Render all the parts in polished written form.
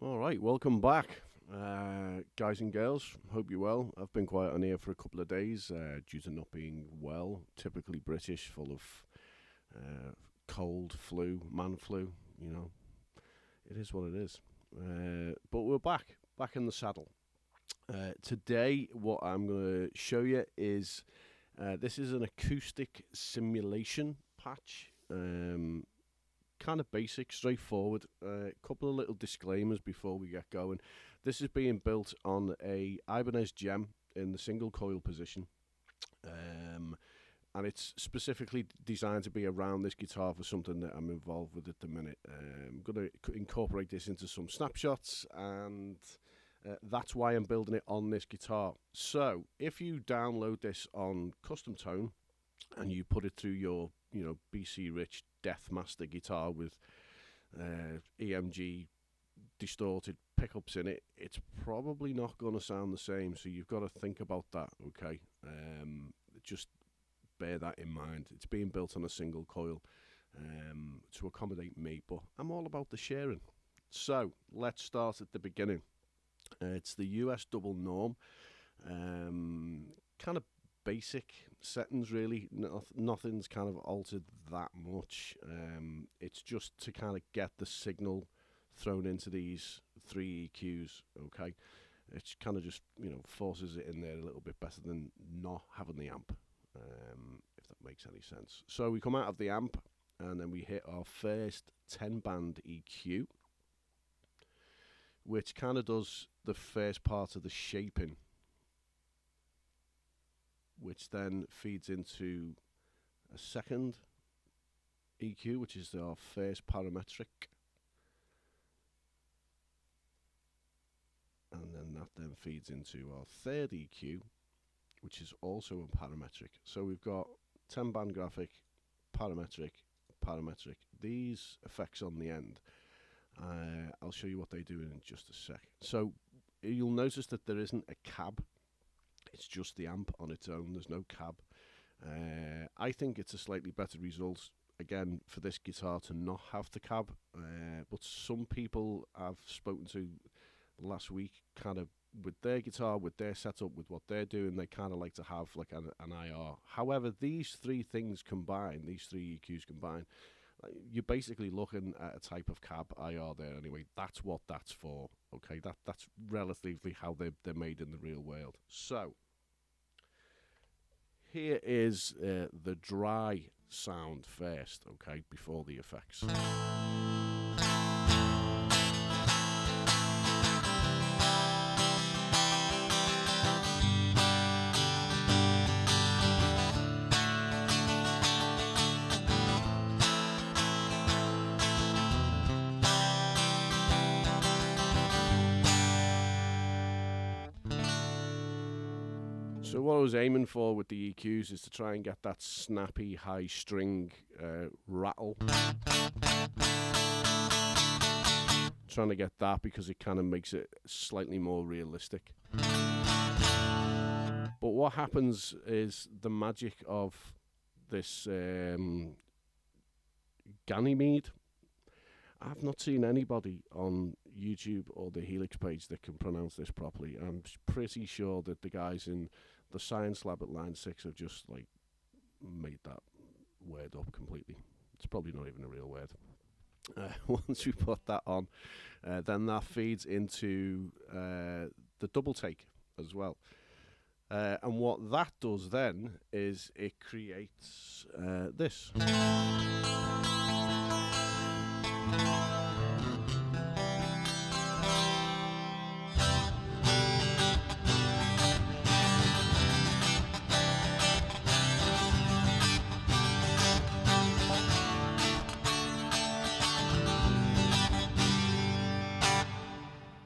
All right, welcome back, guys and girls. Hope you're well. I've been quiet on here for a couple of days due to not being well. Typically British, full of cold, flu, man flu. You know, it is what it is. But we're back in the saddle. Today, what I'm going to show you is this is an acoustic simulation patch. Kind of basic, straightforward. A couple of little disclaimers before we get going. This is being built on a Ibanez Gem in the single coil position, and it's specifically designed to be around this guitar for something that I'm involved with at the minute. I'm going to incorporate this into some snapshots, and that's why I'm building it on this guitar. So if you download this on Custom Tone and you put it through your BC Rich Deathmaster guitar with EMG distorted pickups in it, it's probably not going to sound the same. So you've got to think about that, okay? Just bear that in mind. It's being built on a single coil to accommodate me, but I'm all about the sharing. So let's start at the beginning. It's the US double norm. Kind of basic settings, really. Nothing's kind of altered that much. It's just to kind of get the signal thrown into these three EQs, okay? It's kind of just, forces it in there a little bit better than not having the amp, if that makes any sense. So we come out of the amp, and then we hit our first 10-band EQ, which kind of does the first part of the shaping, which then feeds into a second EQ, which is our first parametric. And then that then feeds into our third EQ, which is also a parametric. So we've got 10-band graphic, parametric, parametric. These effects on the end, I'll show you what they do in just a sec. So you'll notice that there isn't a cab. It's just the amp on its own. There's no cab. I think it's a slightly better result, again, for this guitar to not have the cab. But some people I've spoken to last week, kind of with their guitar, with their setup, with what they're doing, they kind of like to have like an IR. However, these three things combined, these three EQs combined, you're basically looking at a type of cab IR there anyway. That's what that's for. Okay, that's relatively how they're made in the real world. So here is the dry sound first, okay, before the effects. So what I was aiming for with the EQs is to try and get that snappy high string rattle. Trying to get that because it kind of makes it slightly more realistic. But what happens is the magic of this Ganymede. I've not seen anybody on YouTube or the Helix page that can pronounce this properly. I'm pretty sure that the guys in the science lab at Line 6 have just like made that word up completely. It's probably not even a real word. Once we put that on, then that feeds into the double take as well. And what that does then is it creates this.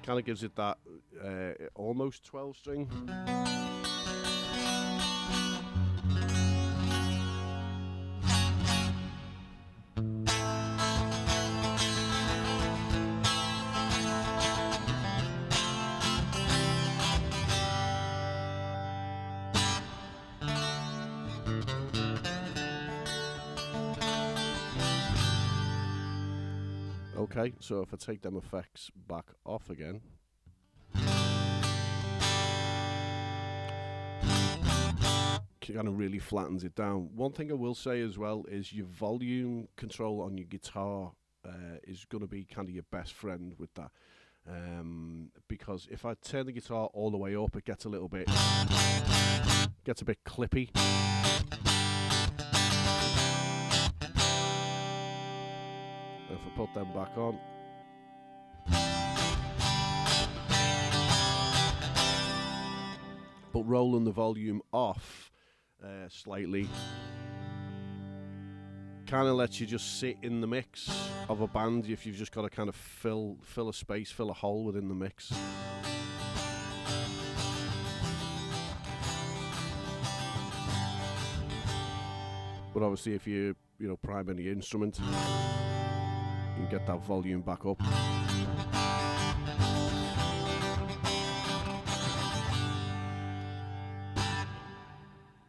Kind of gives it that almost 12 string. Okay, so if I take them effects back off again, kind of really flattens it down. One thing I will say as well is your volume control on your guitar is going to be kind of your best friend with that. Because if I turn the guitar all the way up, it gets a bit clippy. If I put them back on, but rolling the volume off slightly kind of lets you just sit in the mix of a band if you've just got to kind of fill a space, fill a hole within the mix. But obviously if you prime any instrument, you can get that volume back up.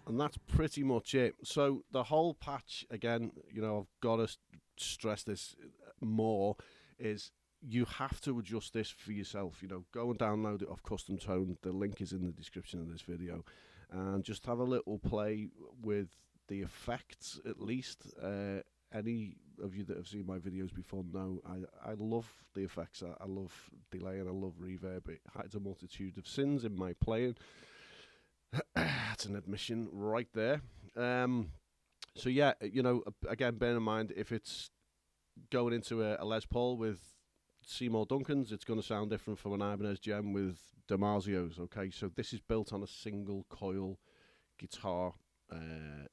And that's pretty much it. So the whole patch, again, I've got to stress this more, is you have to adjust this for yourself. Go and download it off Custom Tone. The link is in the description of this video. And just have a little play with the effects, at least. Any of you that have seen my videos before know I love the effects. I love delay and I love reverb. It hides a multitude of sins in my playing. That's an admission right there. So yeah, again, bear in mind, if it's going into a Les Paul with Seymour Duncans, it's going to sound different from an Ibanez Gem with DiMarzio's. Okay, so this is built on a single coil guitar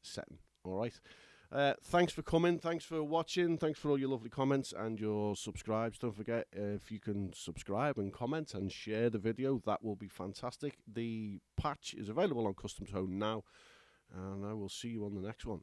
setting. All right. Thanks for coming. Thanks for watching. Thanks for all your lovely comments and your subscribes. Don't forget, if you can subscribe and comment and share the video, that will be fantastic. The patch is available on Custom Tone now, and I will see you on the next one.